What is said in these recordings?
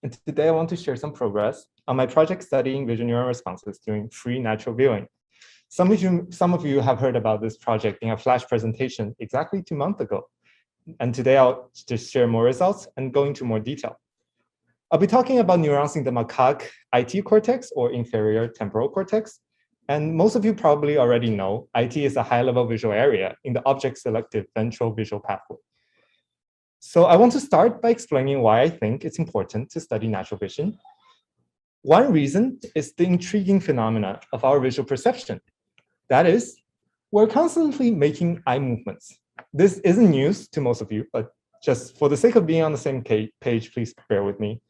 and today I want to share some progress on my project studying visual neuron responses during free natural viewing. Some of you have heard about this project in a flash presentation exactly 2 months ago, and today I'll just share more results and go into more detail. I'll be talking about neurons in the macaque IT cortex or inferior temporal cortex, and most of you probably already know IT is a high-level visual area in the object-selective ventral visual pathway. So I want to start by explaining why I think it's important to study natural vision. One reason is the intriguing phenomena of our visual perception. That is, we're constantly making eye movements. This isn't news to most of you, but just for the sake of being on the same page, please bear with me.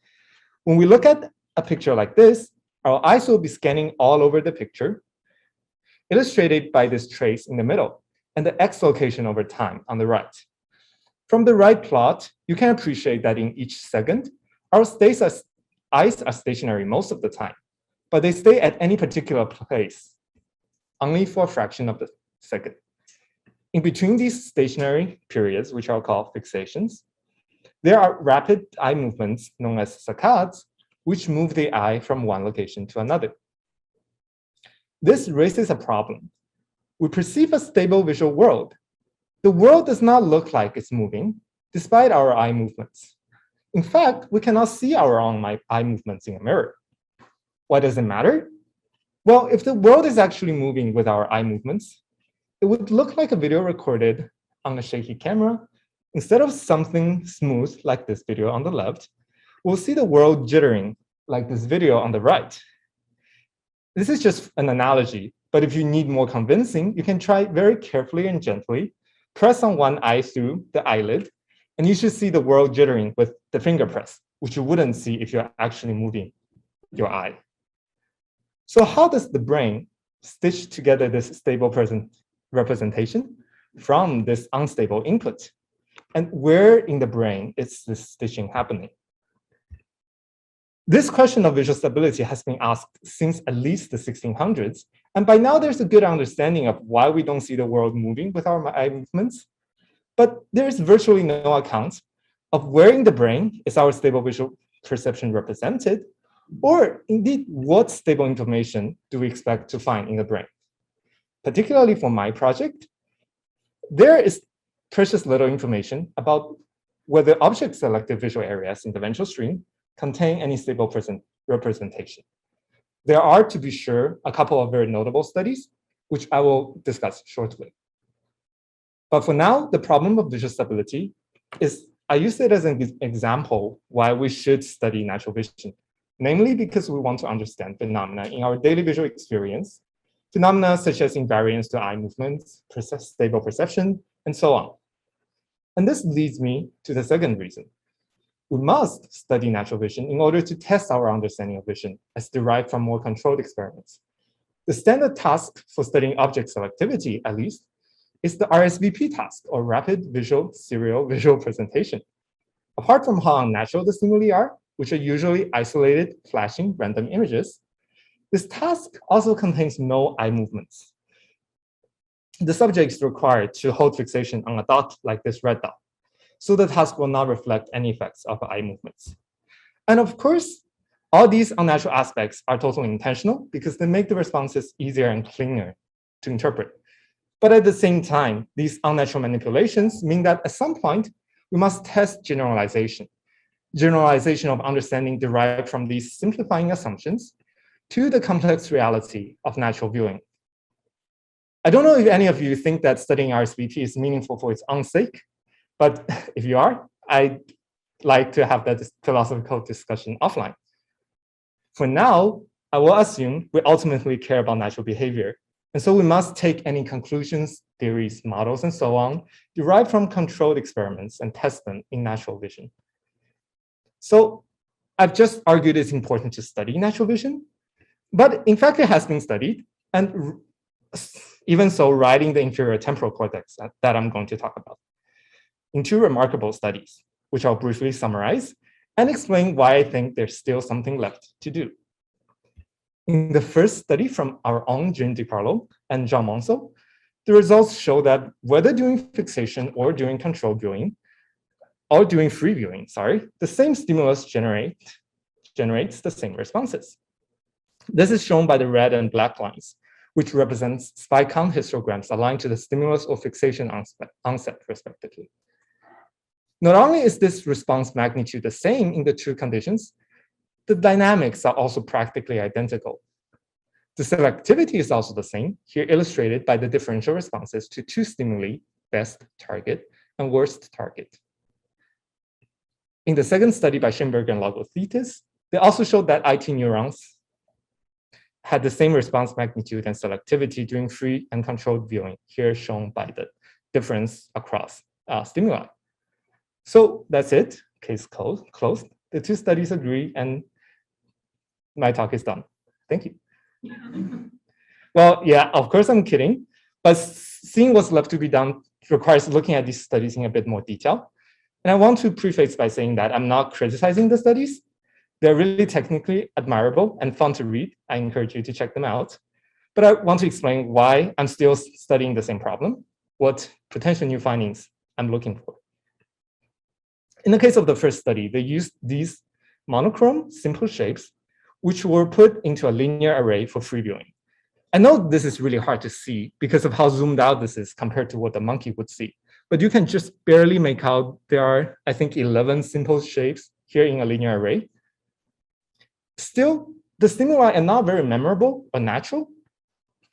When we look at a picture like this, our eyes will be scanning all over the picture, illustrated by this trace in the middle, and the X location over time on the right. From the right plot, you can appreciate that in each second, our eyes are stationary most of the time, but they stay at any particular place, only for a fraction of the second. In between these stationary periods, which I'll call fixations, there are rapid eye movements known as saccades, which move the eye from one location to another. This raises a problem. We perceive a stable visual world. The world does not look like it's moving, despite our eye movements. In fact, we cannot see our own eye movements in a mirror. Why does it matter? Well, if the world is actually moving with our eye movements, it would look like a video recorded on a shaky camera. Instead of something smooth like this video on the left, we'll see the world jittering like this video on the right. This is just an analogy, but if you need more convincing, you can try very carefully and gently, press on one eye through the eyelid, and you should see the world jittering with the finger press, which you wouldn't see if you're actually moving your eye. So how does the brain stitch together this stable representation from this unstable input? And where in the brain is this stitching happening? This question of visual stability has been asked since at least the 1600s, and by now there's a good understanding of why we don't see the world moving with our eye movements. But there is virtually no account of where in the brain is our stable visual perception represented, or indeed what stable information do we expect to find in the brain. Particularly for my project, there is precious little information about whether object-selective visual areas in the ventral stream contain any stable representation. There are, to be sure, a couple of very notable studies, which I will discuss shortly. But for now, the problem of visual stability is, I use it as an example why we should study natural vision, namely because we want to understand phenomena in our daily visual experience, phenomena such as invariance to eye movements, stable perception, and so on. And this leads me to the second reason. We must study natural vision in order to test our understanding of vision as derived from more controlled experiments. The standard task for studying object selectivity, at least, is the RSVP task, or rapid visual serial visual presentation. Apart from how unnatural the stimuli are, which are usually isolated, flashing random images, this task also contains no eye movements. The subject is required to hold fixation on a dot like this red dot, so the task will not reflect any effects of eye movements. And of course, all these unnatural aspects are totally intentional because they make the responses easier and cleaner to interpret. But at the same time, these unnatural manipulations mean that at some point, we must test generalization of understanding derived from these simplifying assumptions to the complex reality of natural viewing. I don't know if any of you think that studying RSVP is meaningful for its own sake, but if you are, I'd like to have that philosophical discussion offline. For now, I will assume we ultimately care about natural behavior. And so we must take any conclusions, theories, models, and so on, derived from controlled experiments and test them in natural vision. So I've just argued it's important to study natural vision, but in fact, it has been studied. And even so, riding the inferior temporal cortex that I'm going to talk about in 2 remarkable studies, which I'll briefly summarize and explain why I think there's still something left to do. In the first study from our own Jean DiCarlo and Jean Monceau, the results show that whether during fixation or during control viewing, or during free viewing, the same stimulus generate generates the same responses. This is shown by the red and black lines, which represents spike count histograms aligned to the stimulus or fixation onset, respectively. Not only is this response magnitude the same in the two conditions, the dynamics are also practically identical. The selectivity is also the same, here illustrated by the differential responses to two stimuli, best target and worst target. In the second study by Schimberger and Logothetis, they also showed that IT neurons had the same response magnitude and selectivity during free and controlled viewing, here shown by the difference across stimuli. So that's it, case closed. The two studies agree and my talk is done. Thank you. Well, yeah, of course I'm kidding, but seeing what's left to be done requires looking at these studies in a bit more detail. And I want to preface by saying that I'm not criticizing the studies. They're really technically admirable and fun to read. I encourage you to check them out. But I want to explain why I'm still studying the same problem, what potential new findings I'm looking for. In the case of the first study, they used these monochrome simple shapes, which were put into a linear array for free viewing. I know this is really hard to see because of how zoomed out this is compared to what the monkey would see, but you can just barely make out there are, I think, 11 simple shapes here in a linear array. Still, the stimuli are not very memorable or natural.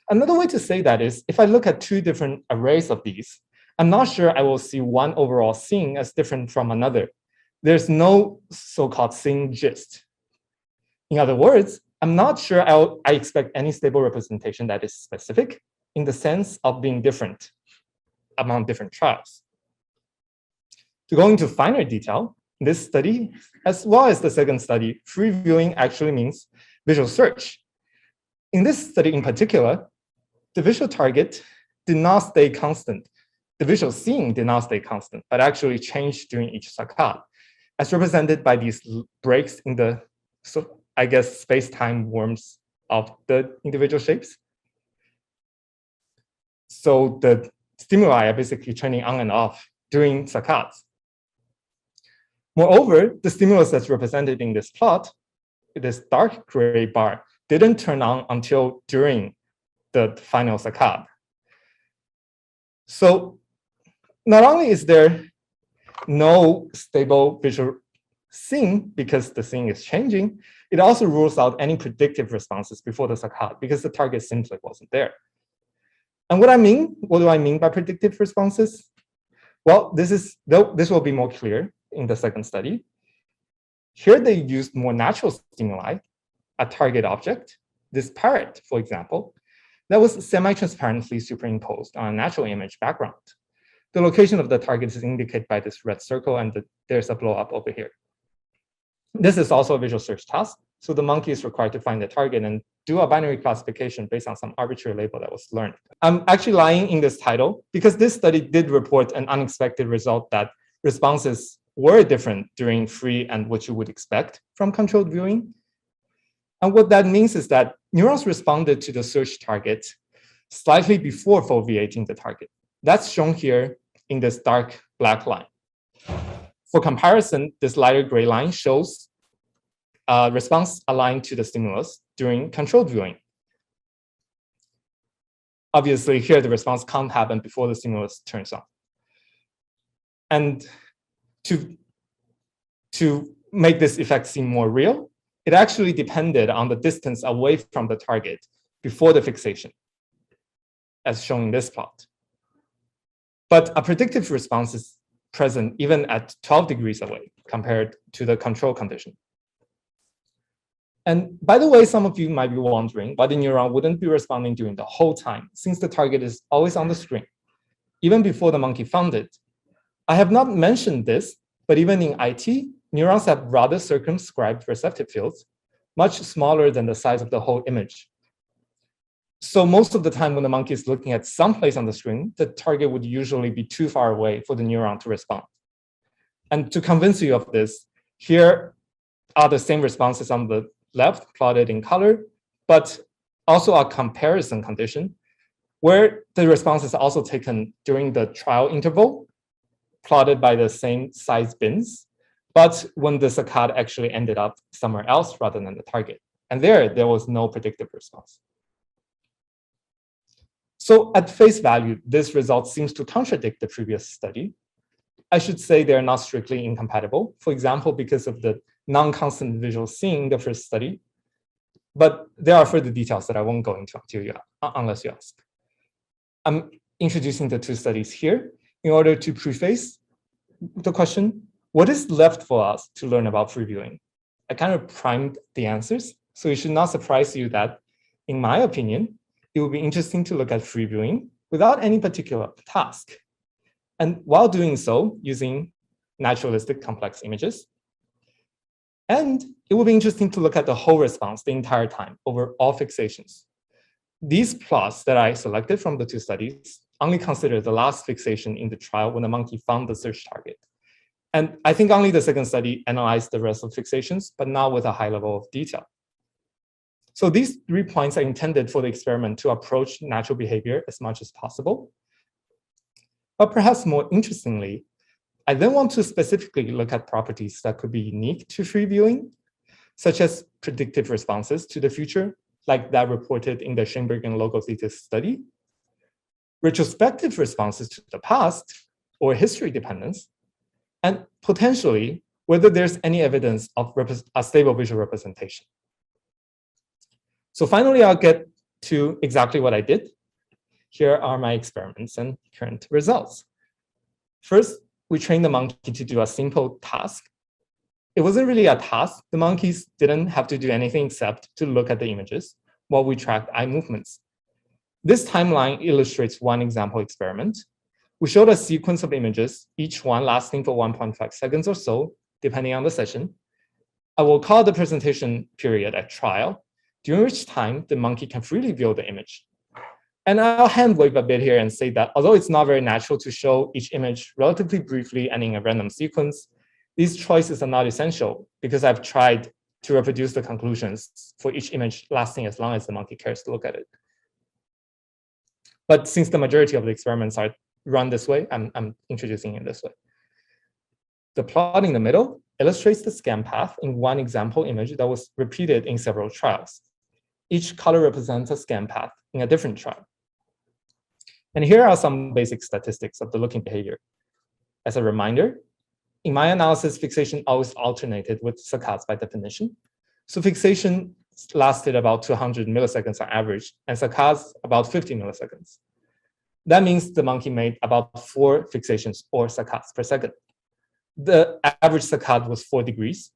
Another way to say that is, if I look at two different arrays of these, I'm not sure I will see one overall scene as different from another. There's no so-called scene gist. In other words, I'm not sure I expect any stable representation that is specific in the sense of being different among different trials. To go into finer detail, this study, as well as the second study, free viewing actually means visual search. In this study in particular, the visual target did not stay constant. The visual scene did not stay constant, but actually changed during each saccade, as represented by these breaks in the, so I guess, space-time worms of the individual shapes. So the stimuli are basically turning on and off during saccades. Moreover, the stimulus that's represented in this plot, this dark gray bar, didn't turn on until during the final saccade. So not only is there no stable visual scene because the scene is changing, it also rules out any predictive responses before the saccade because the target simply wasn't there. And what do I mean by predictive responses? Well, this will be more clear in the second study. Here they used more natural stimuli, a target object, this parrot, for example, that was semi-transparently superimposed on a natural image background. The location of the target is indicated by this red circle, and there's a blow up over here. This is also a visual search task. So the monkey is required to find the target and do a binary classification based on some arbitrary label that was learned. I'm actually lying in this title because this study did report an unexpected result that responses were different during free and what you would expect from controlled viewing. And what that means is that neurons responded to the search target slightly before foveating the target. That's shown here in this dark black line. For comparison, this lighter gray line shows response aligned to the stimulus during controlled viewing. Obviously, here the response can't happen before the stimulus turns on. And to make this effect seem more real, it actually depended on the distance away from the target before the fixation, as shown in this plot. But a predictive response is present even at 12 degrees away compared to the control condition. And by the way, some of you might be wondering why the neuron wouldn't be responding during the whole time, since the target is always on the screen, even before the monkey found it. I have not mentioned this, but even in IT, neurons have rather circumscribed receptive fields, much smaller than the size of the whole image. So most of the time when the monkey is looking at some place on the screen, the target would usually be too far away for the neuron to respond. And to convince you of this, here are the same responses on the left, plotted in color, but also a comparison condition where the response is also taken during the trial interval, plotted by the same size bins, but when the saccade actually ended up somewhere else rather than the target. And there was no predictive response. So at face value, this result seems to contradict the previous study. I should say they're not strictly incompatible, for example, because of the non-constant visual seeing in the first study. But there are further details that I won't go into unless you ask. I'm introducing the two studies here in order to preface the question, what is left for us to learn about free viewing? I kind of primed the answers, so it should not surprise you that, in my opinion, it would be interesting to look at free viewing without any particular task. And while doing so, using naturalistic complex images. And it will be interesting to look at the whole response the entire time over all fixations. These plots that I selected from the two studies only consider the last fixation in the trial when the monkey found the search target. And I think only the second study analyzed the rest of fixations, but not with a high level of detail. So these 3 points are intended for the experiment to approach natural behavior as much as possible. But perhaps more interestingly, I then want to specifically look at properties that could be unique to free viewing, such as predictive responses to the future, like that reported in the Schoenberg and Logothetis study, retrospective responses to the past or history dependence, and potentially whether there's any evidence of a stable visual representation. So finally, I'll get to exactly what I did. Here are my experiments and current results. First, we trained the monkey to do a simple task. It wasn't really a task. The monkeys didn't have to do anything except to look at the images while we tracked eye movements. This timeline illustrates one example experiment. We showed a sequence of images, each one lasting for 1.5 seconds or so, depending on the session. I will call the presentation period a trial, during which time the monkey can freely view the image. And I'll hand wave a bit here and say that although it's not very natural to show each image relatively briefly and in a random sequence, these choices are not essential because I've tried to reproduce the conclusions for each image lasting as long as the monkey cares to look at it. But since the majority of the experiments are run this way, I'm introducing it this way. The plot in the middle illustrates the scan path in one example image that was repeated in several trials. Each color represents a scan path in a different trial. And here are some basic statistics of the looking behavior. As a reminder, in my analysis, fixation always alternated with saccades by definition. So fixation lasted about 200 milliseconds on average, and saccades about 50 milliseconds. That means the monkey made about 4 fixations or saccades per second. The average saccade was 4 degrees.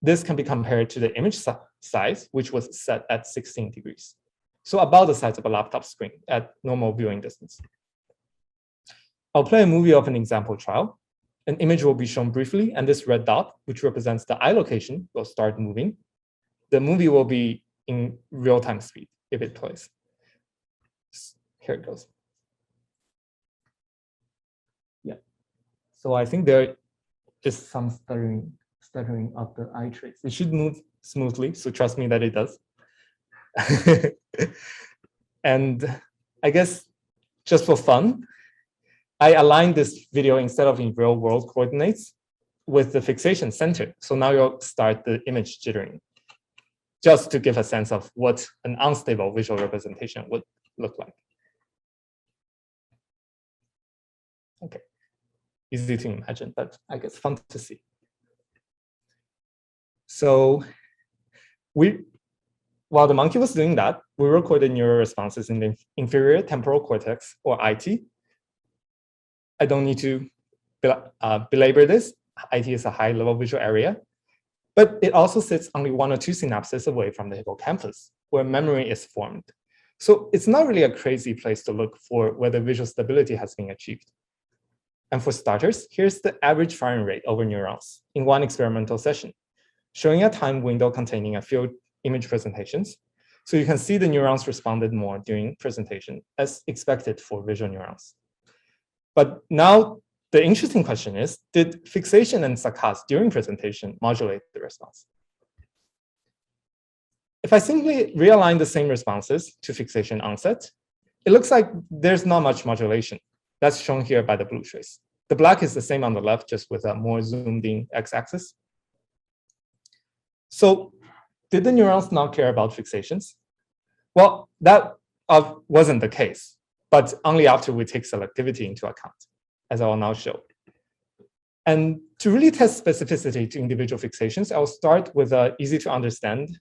This can be compared to the image size, which was set at 16 degrees. So about the size of a laptop screen at normal viewing distance. I'll play a movie of an example trial. An image will be shown briefly, and this red dot, which represents the eye location, will start moving. The movie will be in real-time speed if it plays. Here it goes. Yeah. So I think there is some stuttering of the eye trace. It should move smoothly, so trust me that it does. And I guess just for fun, I aligned this video instead of in real world coordinates with the fixation center. So now you'll start the image jittering, just to give a sense of what an unstable visual representation would look like. Okay, easy to imagine, but I guess fun to see. So while the monkey was doing that, we recorded neural responses in the inferior temporal cortex, or IT. I don't need to belabor this. IT is a high-level visual area, but it also sits only 1 or 2 synapses away from the hippocampus, where memory is formed. So it's not really a crazy place to look for whether visual stability has been achieved. And for starters, here's the average firing rate over neurons in one experimental session, showing a time window containing a few image presentations. So you can see the neurons responded more during presentation as expected for visual neurons. But now the interesting question is, did fixation and saccades during presentation modulate the response? If I simply realign the same responses to fixation onset, it looks like there's not much modulation. That's shown here by the blue trace. The black is the same on the left, just with a more zoomed in x-axis. So did the neurons not care about fixations? Well, that wasn't the case, but only after we take selectivity into account, as I will now show. And to really test specificity to individual fixations, I'll start with an easy to understand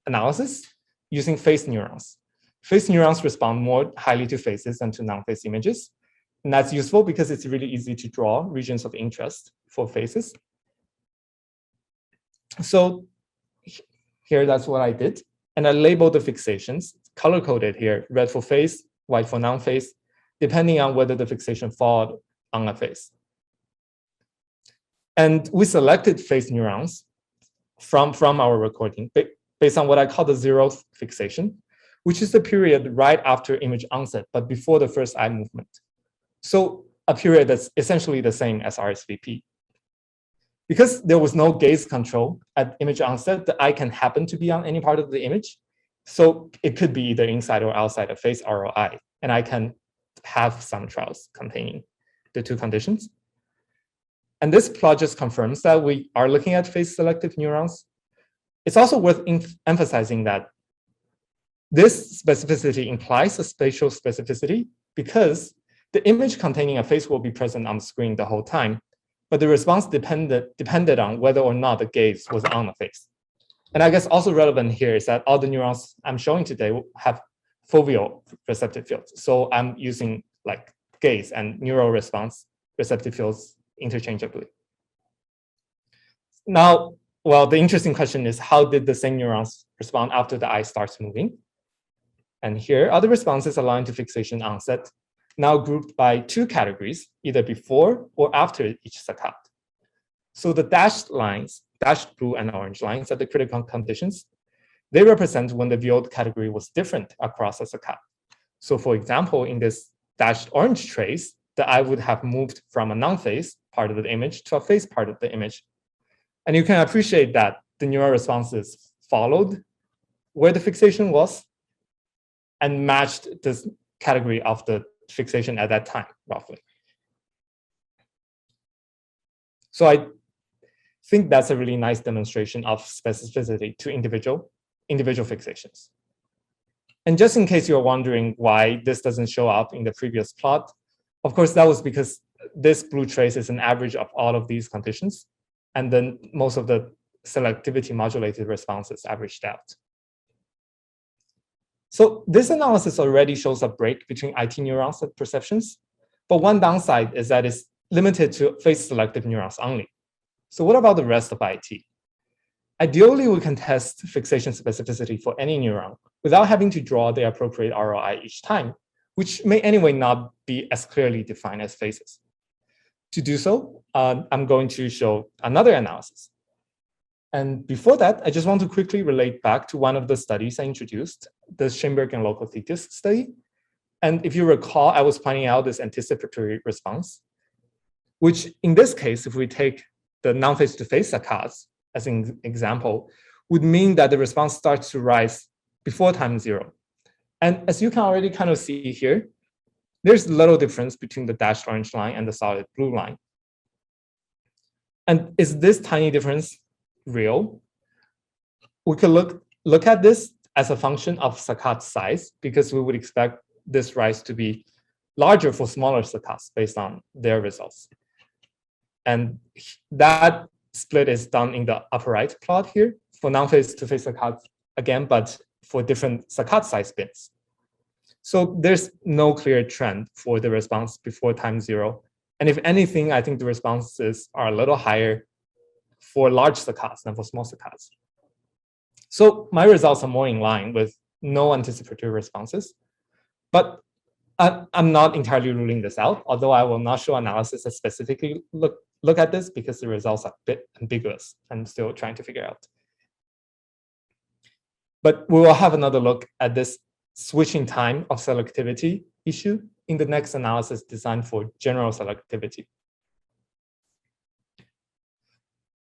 analysis using face neurons. Face neurons respond more highly to faces than to non-face images. And that's useful because it's really easy to draw regions of interest for faces. So here, that's what I did. And I labeled the fixations, color-coded here, red for face, white for non-face, depending on whether the fixation followed on a face. And we selected face neurons from our recording based on what I call the zeroth fixation, which is the period right after image onset, but before the first eye movement. So a period that's essentially the same as RSVP. Because there was no gaze control at image onset, the eye can happen to be on any part of the image. So it could be either inside or outside a face ROI. And I can have some trials containing the two conditions. And this plot just confirms that we are looking at face-selective neurons. It's also worth emphasizing that this specificity implies a spatial specificity because the image containing a face will be present on the screen the whole time, but the response depended on whether or not the gaze was on the face. And I guess also relevant here is that all the neurons I'm showing today have foveal receptive fields. So I'm using like gaze and neural response receptive fields interchangeably. Now, well, the interesting question is, how did the same neurons respond after the eye starts moving? And here are the responses aligned to fixation onset, now grouped by two categories, either before or after each saccade. So the dashed lines, dashed blue and orange lines are the critical conditions. They represent when the viewed category was different across a saccade. So for example, in this dashed orange trace, the eye would have moved from a non-face part of the image to a face part of the image. And you can appreciate that the neural responses followed where the fixation was and matched this category of the fixation at that time, roughly. So I think that's a really nice demonstration of specificity to individual fixations. And just in case you're wondering why this doesn't show up in the previous plot, of course, that was because this blue trace is an average of all of these conditions, and then most of the selectivity modulated responses averaged out. So this analysis already shows a break between IT neurons and perceptions, but one downside is that it's limited to face-selective neurons only. So what about the rest of IT? Ideally, we can test fixation specificity for any neuron without having to draw the appropriate ROI each time, which may anyway not be as clearly defined as faces. To do so, I'm going to show another analysis. And before that, I just want to quickly relate back to one of the studies I introduced, the Schoenberg and local thetis study. And if you recall, I was pointing out this anticipatory response, which in this case, if we take the non-face-to-face saccades as an example, would mean that the response starts to rise before time zero. And as you can already kind of see here, there's little difference between the dashed orange line and the solid blue line. And is this tiny difference real? We could look at this as a function of saccade size, because we would expect this rise to be larger for smaller saccades based on their results. And that split is done in the upper right plot here for non-face-to-face saccades again, but for different saccade size bits. So there's no clear trend for the response before time zero. And if anything, I think the responses are a little higher for large saccades than for small saccades. So my results are more in line with no anticipatory responses. But I'm not entirely ruling this out, although I will not show analysis that specifically look at this because the results are a bit ambiguous. I'm still trying to figure out. But we will have another look at this switching time of selectivity issue in the next analysis designed for general selectivity.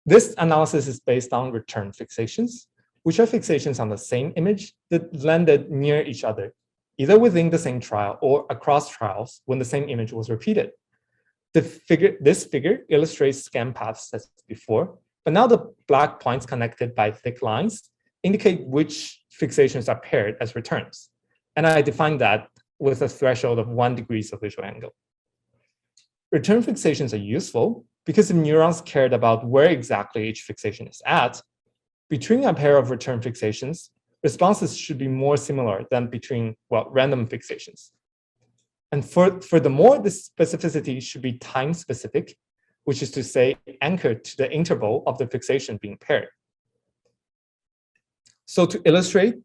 This analysis is based on return fixations, which are fixations on the same image that landed near each other, either within the same trial or across trials when the same image was repeated. This figure illustrates scan paths as before, but now the black points connected by thick lines indicate which fixations are paired as returns. And I define that with a threshold of 1 degree of visual angle. Return fixations are useful because if neurons cared about where exactly each fixation is at, between a pair of return fixations, responses should be more similar than between, well, random fixations. And furthermore, this specificity should be time-specific, which is to say anchored to the interval of the fixation being paired. So to illustrate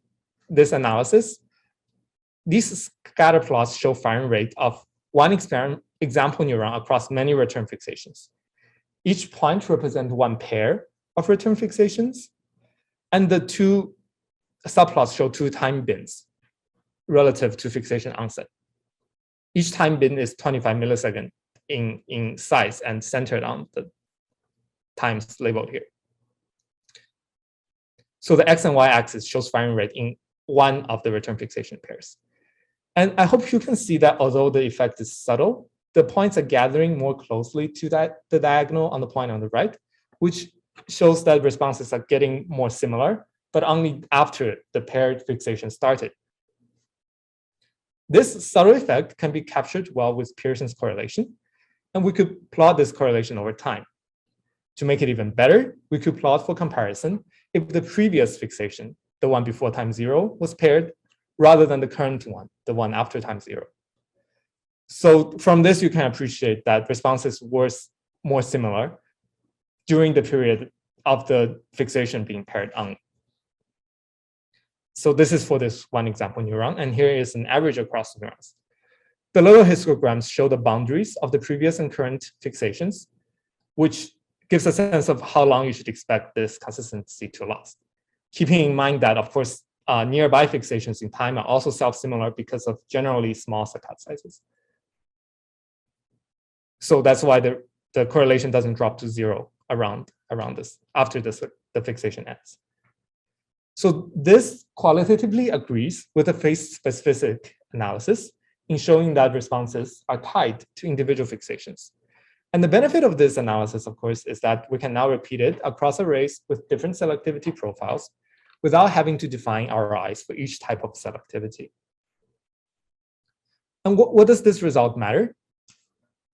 this analysis, these scatter plots show firing rate of one example neuron across many return fixations. Each point represents one pair of return fixations, and the two subplots show 2 time bins relative to fixation onset. Each time bin is 25 milliseconds in size and centered on the times labeled here. So the X and Y axis shows firing rate in one of the return fixation pairs. And I hope you can see that although the effect is subtle, the points are gathering more closely to the diagonal on the point on the right, which shows that responses are getting more similar, but only after the paired fixation started. This subtle effect can be captured well with Pearson's correlation, and we could plot this correlation over time. To make it even better, we could plot for comparison if the previous fixation, the one before time 0, was paired rather than the current one, the one after time 0. So from this, you can appreciate that responses were more similar during the period of the fixation being paired on. So this is for this one example neuron, and here is an average across neurons. The little histograms show the boundaries of the previous and current fixations, which gives a sense of how long you should expect this consistency to last. Keeping in mind that, of course, nearby fixations in time are also self-similar because of generally small saccade sizes. So that's why the correlation doesn't drop to 0 around this after the fixation ends. So this qualitatively agrees with the face-specific analysis in showing that responses are tied to individual fixations. And the benefit of this analysis, of course, is that we can now repeat it across arrays with different selectivity profiles without having to define RIs for each type of selectivity. And what does this result matter?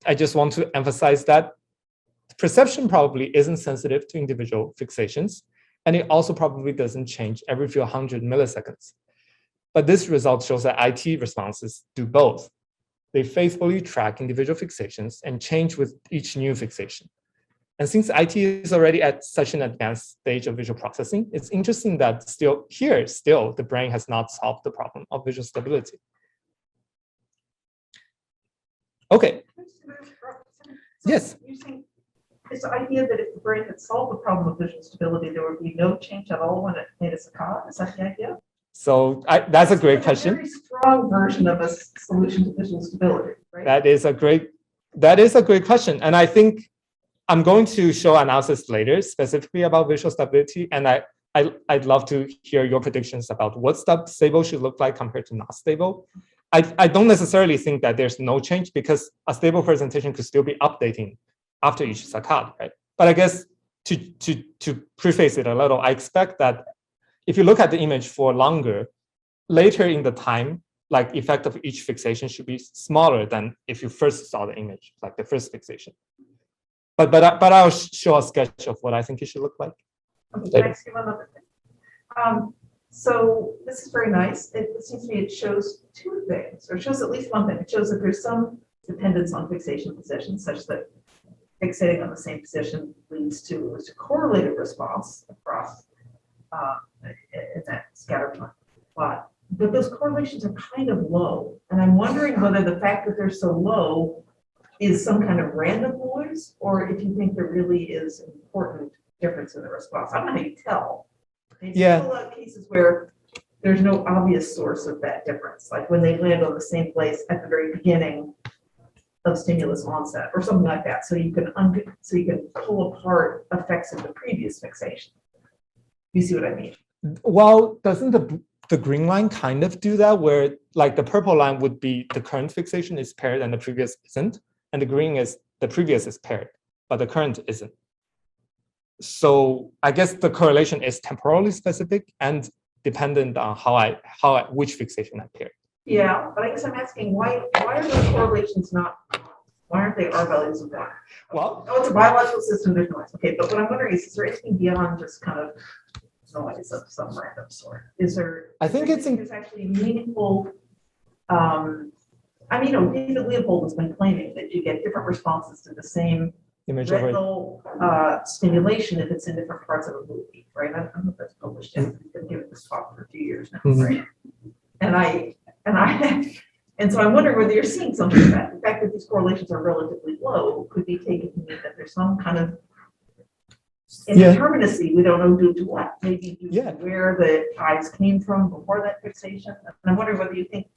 I just want to emphasize that perception probably isn't sensitive to individual fixations, and it also probably doesn't change every few 100 milliseconds. But this result shows that IT responses do both. They faithfully track individual fixations and change with each new fixation. And since IT is already at such an advanced stage of visual processing, it's interesting that still the brain has not solved the problem of visual stability. Okay. Yes. You're saying this idea that if the brain had solved the problem of visual stability, there would be no change at all when it made a saccade? Is that the idea? So that's a great question. A very strong version of a solution to visual stability, right? That is a great question. And I think I'm going to show analysis later specifically about visual stability. And I'd love to hear your predictions about what stable should look like compared to not stable. I don't necessarily think that there's no change because a stable presentation could still be updating after each saccade, right? But I guess to preface it a little, I expect that if you look at the image for longer, later in the time, like effect of each fixation should be smaller than if you first saw the image, like the first fixation. But I'll show a sketch of what I think it should look like. Okay, can I ask you one other thing? So this is very nice. It seems to me it shows two things, or it shows at least one thing. It shows that there's some dependence on fixation positions, such that fixating on the same position leads to a correlated response across in that scatter plot. But those correlations are kind of low. And I'm wondering whether the fact that they're so low is some kind of random noise, or if you think there really is an important difference in the response. I don't know how you tell. There's a lot of cases where there's no obvious source of that difference, like when they land on the same place at the very beginning of stimulus onset or something like that. So you can pull apart effects of the previous fixation. You see what I mean? Well, doesn't the green line kind of do that, where like the purple line would be the current fixation is paired and the previous isn't, and the green is the previous is paired, but the current isn't. So I guess the correlation is temporally specific and dependent on which fixation I paired. Yeah, but I guess I'm asking why are those correlations not? Why aren't they R values of one? Well, Oh, it's a biological system, there's noise. Okay, but what I'm wondering is there anything beyond just kind of noise of some random sort? Is there? I think it's actually meaningful. I mean, David Leopold has been claiming that you get different responses to the same image of retinal stimulation if it's in different parts of a movie, right? I don't know if that's published yet. He's been giving this talk for a few years now, right? And so I'm wondering whether you're seeing something of that. The fact that these correlations are relatively low could be taken to mean that there's some kind of indeterminacy. We don't know due to what. Maybe due to where the eyes came from before that fixation. And I'm wondering whether you think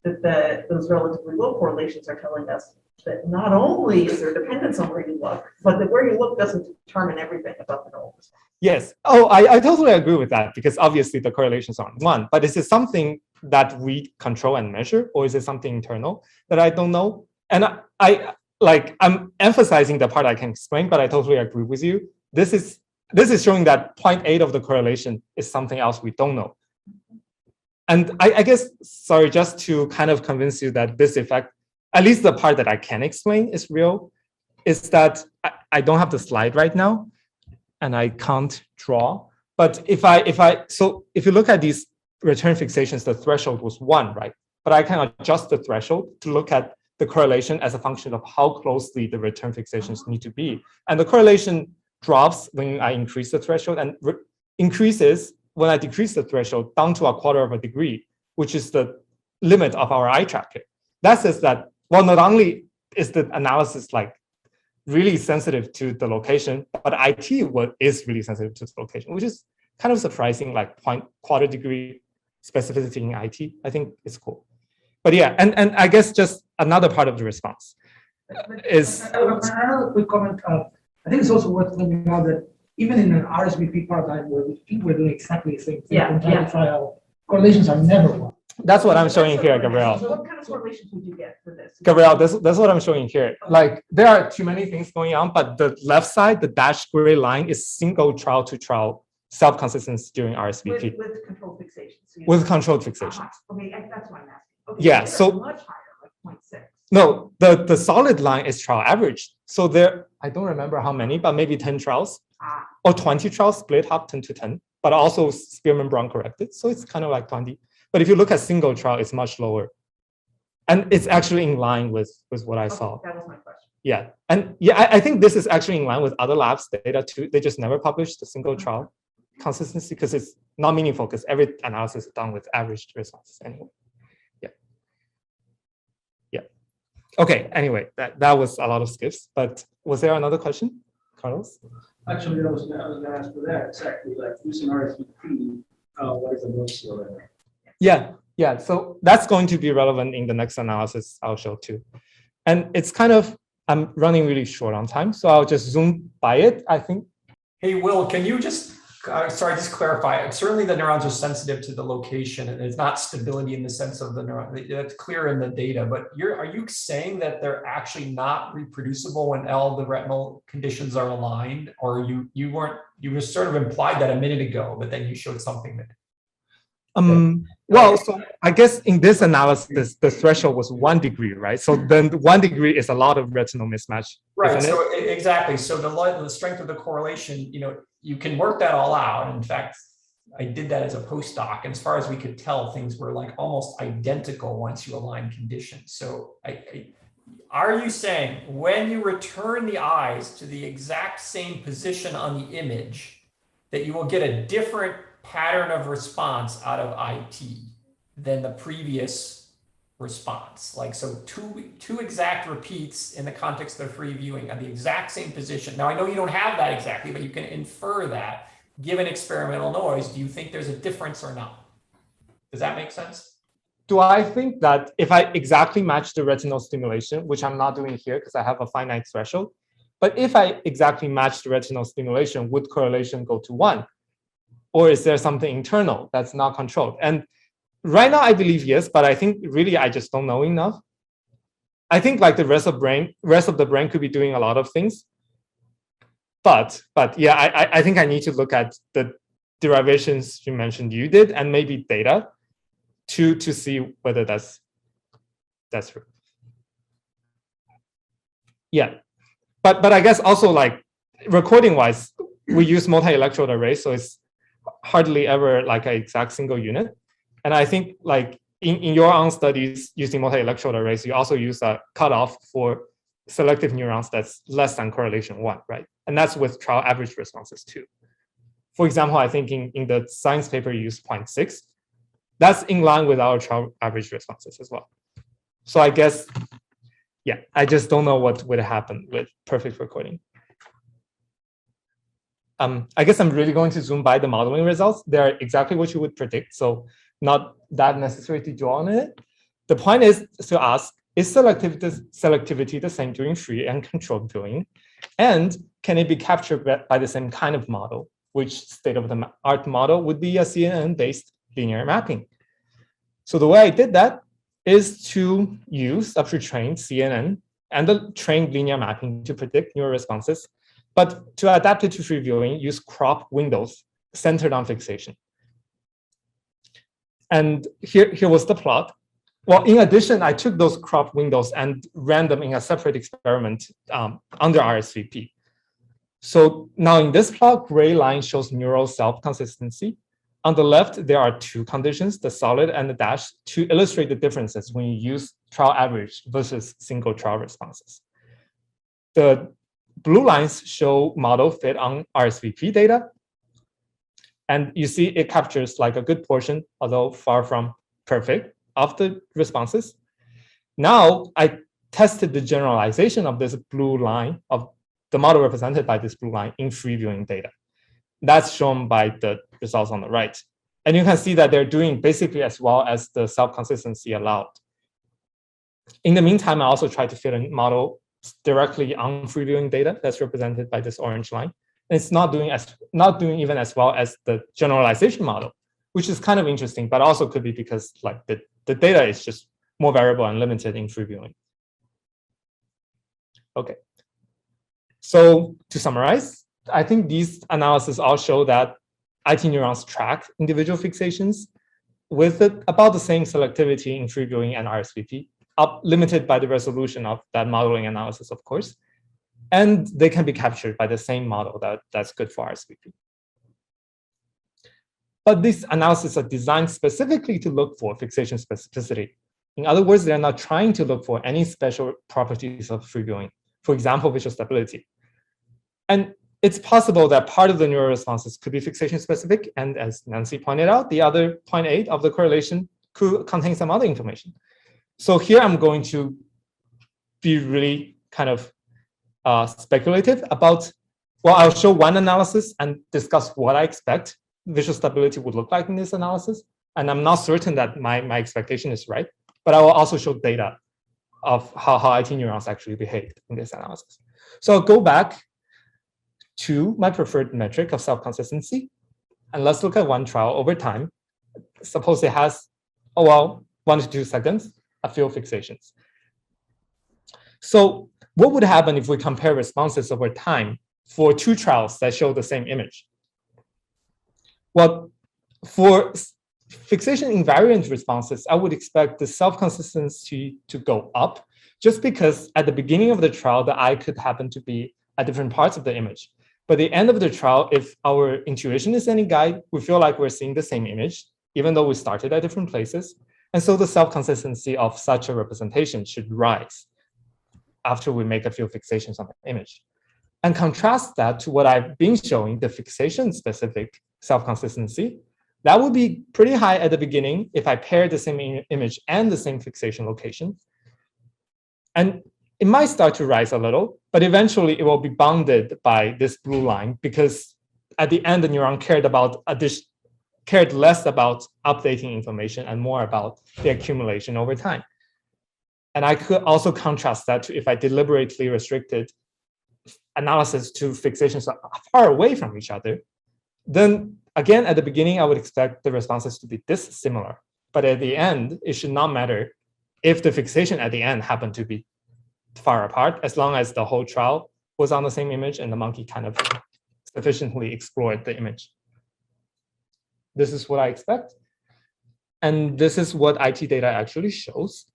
that those relatively low correlations are telling us that not only is there dependence on where you look, but that where you look doesn't determine everything about the neural response. Yes. Oh, I totally agree with that, because obviously the correlations aren't one. But is it something that we control and measure, or is it something internal that I don't know? And I'm emphasizing the part I can explain, but I totally agree with you. This is showing that 0.8 of the correlation is something else we don't know. And I guess, sorry, just to kind of convince you that this effect, at least the part that I can explain is real, is that I don't have the slide right now, and I can't draw. But if you look at these return fixations, the threshold was 1, right? But I can adjust the threshold to look at the correlation as a function of how closely the return fixations need to be. And the correlation drops when I increase the threshold and increases when I decrease the threshold down to 1/4 of a degree, which is the limit of our eye tracker. That says that, well, not only is the analysis like really sensitive to the location, but IT is really sensitive to the location, which is kind of surprising, like 1/4 degree specificity in IT. I think it's cool. But yeah, and I guess just another part of the response is... Another quick comment. I think it's also worth pointing out that even in an RSVP paradigm where we think we're doing exactly the same thing from trial to trial, correlations are never one. That's what I'm showing here, Gabriel. So what kind of correlations would you get for this? Gabriel, that's what I'm showing here. Like, there are too many things going on, but the left side, the dashed gray line, is single trial to trial self-consistency during RSVP. With controlled fixations. With controlled fixations. Okay, that's what I'm asking. Okay, yeah, so much higher, like 0.6. No, the solid line is trial average. So there, I don't remember how many, but maybe 10 trials or 20 trials split up 10 to 10, but also Spearman-Brown corrected. So it's kind of like 20. But if you look at single trial, it's much lower. And it's actually in line with what I saw. That was my question. Yeah. And yeah, I think this is actually in line with other labs' data too. They just never published the single trial consistency because it's not meaningful, because every analysis is done with averaged responses anyway. Yeah. Yeah. Okay, anyway, that was a lot of skips, but was there another question, Carlos? Actually, I was going to ask for that exactly, like using RSVP, what is the most relevant? Yeah, so that's going to be relevant in the next analysis I'll show too. And it's kind of, I'm running really short on time, so I'll just zoom by it, I think. Hey, Will, can you just clarify? Certainly the neurons are sensitive to the location and there's not stability in the sense of the neuron. That's clear in the data, but are you saying that they're actually not reproducible when all the retinal conditions are aligned? Or you just sort of implied that a minute ago, but then you showed something that... Well, so I guess in this analysis, the threshold was 1 degree, right? So then 1 degree is a lot of retinal mismatch. Right, so exactly. So the strength of the correlation, you can work that all out. In fact, I did that as a postdoc. And as far as we could tell, things were like almost identical once you align conditions. So are you saying when you return the eyes to the exact same position on the image, that you will get a different pattern of response out of IT than the previous response? Like, so two exact repeats in the context of free viewing at the exact same position. Now, I know you don't have that exactly, but you can infer that given experimental noise. Do you think there's a difference or not? Does that make sense? Do I think that if I exactly match the retinal stimulation, which I'm not doing here because I have a finite threshold, but if I exactly match the retinal stimulation, would correlation go to 1? Or is there something internal that's not controlled? And right now, I believe yes, but I think really I just don't know enough. I think like the rest of the brain could be doing a lot of things. But yeah, I think I need to look at the derivations you mentioned you did and maybe data to see whether that's true. Yeah, but I guess also like recording wise, we use multi-electrode array, so it's hardly ever like an exact single unit. And I think like in your own studies using multi-electrode arrays, you also use a cutoff for selective neurons that's less than correlation 1, right? And that's with trial average responses too. For example, I think in the science paper you use 0.6. That's in line with our trial average responses as well. So I guess, yeah, I just don't know what would happen with perfect recording. I guess I'm really going to zoom by the modeling results. They're exactly what you would predict, so not that necessary to draw on it. The point is to ask, is selectivity the same during free and controlled viewing? And can it be captured by the same kind of model, which state-of-the-art model would be a CNN-based linear mapping? So the way I did that is to use a pre-trained CNN and the trained linear mapping to predict neural responses. But to adapt it to free viewing, use crop windows centered on fixation. And here was the plot. Well, in addition, I took those crop windows and ran them in a separate experiment under RSVP. So now in this plot, gray line shows neural self-consistency. On the left, there are two conditions, the solid and the dash, to illustrate the differences when you use trial average versus single trial responses. The blue lines show model fit on RSVP data. And you see it captures like a good portion, although far from perfect, of the responses. Now I tested the generalization of this blue line, of the model represented by this blue line in free viewing data. That's shown by the results on the right. And you can see that they're doing basically as well as the self-consistency allowed. In the meantime, I also tried to fit a model directly on free viewing data that's represented by this orange line. And it's not doing even as well as the generalization model, which is kind of interesting, but also could be because like the data is just more variable and limited in free viewing. Okay. So to summarize, I think these analyses all show that IT neurons track individual fixations with about the same selectivity in free viewing and RSVP, limited by the resolution of that modeling analysis, of course. And they can be captured by the same model that's good for RSVP. But these analyses are designed specifically to look for fixation specificity. In other words, they're not trying to look for any special properties of free viewing, for example, visual stability. And it's possible that part of the neural responses could be fixation specific. And as Nancy pointed out, the other 0.8 of the correlation could contain some other information. So here I'm going to be really kind of speculative about, well, I'll show one analysis and discuss what I expect visual stability would look like in this analysis. And I'm not certain that my expectation is right, but I will also show data of how IT neurons actually behaved in this analysis. So I'll go back to my preferred metric of self-consistency. And let's look at one trial over time. Suppose it has, 1 to 2 seconds, a few fixations. So what would happen if we compare responses over time for 2 trials that show the same image? Well, for fixation invariant responses, I would expect the self-consistency to go up just because at the beginning of the trial, the eye could happen to be at different parts of the image. But at the end of the trial, if our intuition is any guide, we feel like we're seeing the same image, even though we started at different places. And so the self-consistency of such a representation should rise after we make a few fixations on the image. And contrast that to what I've been showing, the fixation-specific self-consistency. That would be pretty high at the beginning if I pair the same image and the same fixation location. And it might start to rise a little, but eventually it will be bounded by this blue line because at the end, the neuron cared less about updating information and more about the accumulation over time. And I could also contrast that to if I deliberately restricted analysis to fixations far away from each other, then again, at the beginning, I would expect the responses to be dissimilar. But at the end, it should not matter if the fixation at the end happened to be far apart, as long as the whole trial was on the same image and the monkey kind of sufficiently explored the image. This is what I expect. And this is what IT data actually shows.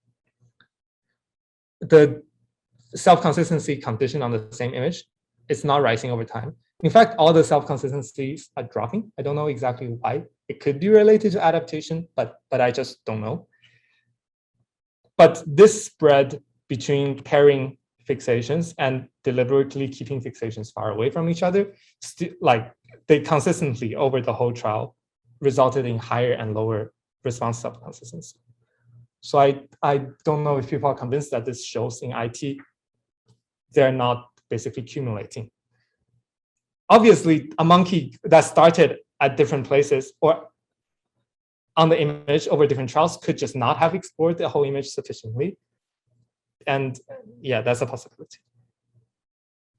The self-consistency condition on the same image is not rising over time. In fact, all the self-consistencies are dropping. I don't know exactly why. It could be related to adaptation, but I just don't know. But this spread between pairing fixations and deliberately keeping fixations far away from each other, like they consistently over the whole trial resulted in higher and lower response self-consistency. So I don't know if people are convinced that this shows in IT, they're not basically accumulating. Obviously, a monkey that started at different places or on the image over different trials could just not have explored the whole image sufficiently. And yeah, that's a possibility.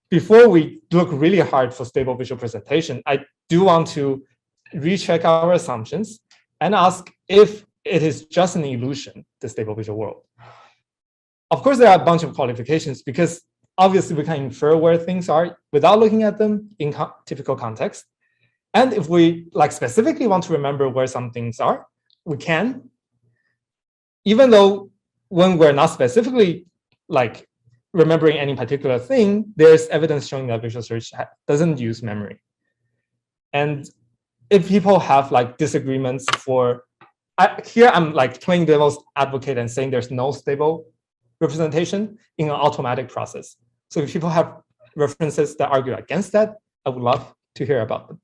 Before we look really hard for stable visual presentation, I do want to recheck our assumptions and ask if it is just an illusion, the stable visual world. Of course, there are a bunch of qualifications because obviously we can infer where things are without looking at them in typical context. And if we like specifically want to remember where some things are, we can. Even though when we're not specifically like remembering any particular thing, there's evidence showing that visual search doesn't use memory. And if people have like disagreements for, here I'm like playing devil's advocate and saying there's no stable representation in an automatic process. So if people have references that argue against that, I would love to hear about them.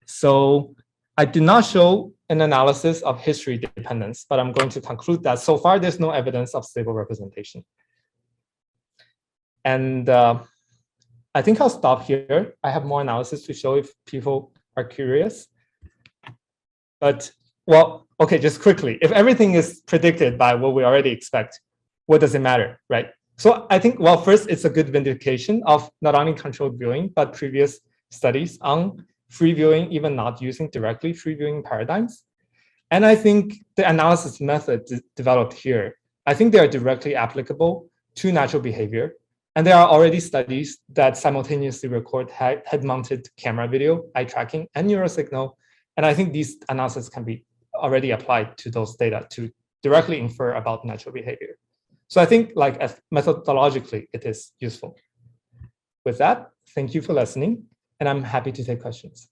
So I did not show an analysis of history dependence, but I'm going to conclude that so far there's no evidence of stable representation. And I think I'll stop here. I have more analysis to show if people are curious. But well, okay, just quickly, if everything is predicted by what we already expect, what does it matter, right? So I think, well, first, it's a good vindication of not only controlled viewing, but previous studies on free viewing, even not using directly free viewing paradigms. And I think the analysis method developed here, I think they are directly applicable to natural behavior. And there are already studies that simultaneously record head-mounted camera video, eye tracking, and neural signal. And I think these analyses can be already applied to those data to directly infer about natural behavior. So I think like methodologically, it is useful. With that, thank you for listening, and I'm happy to take questions.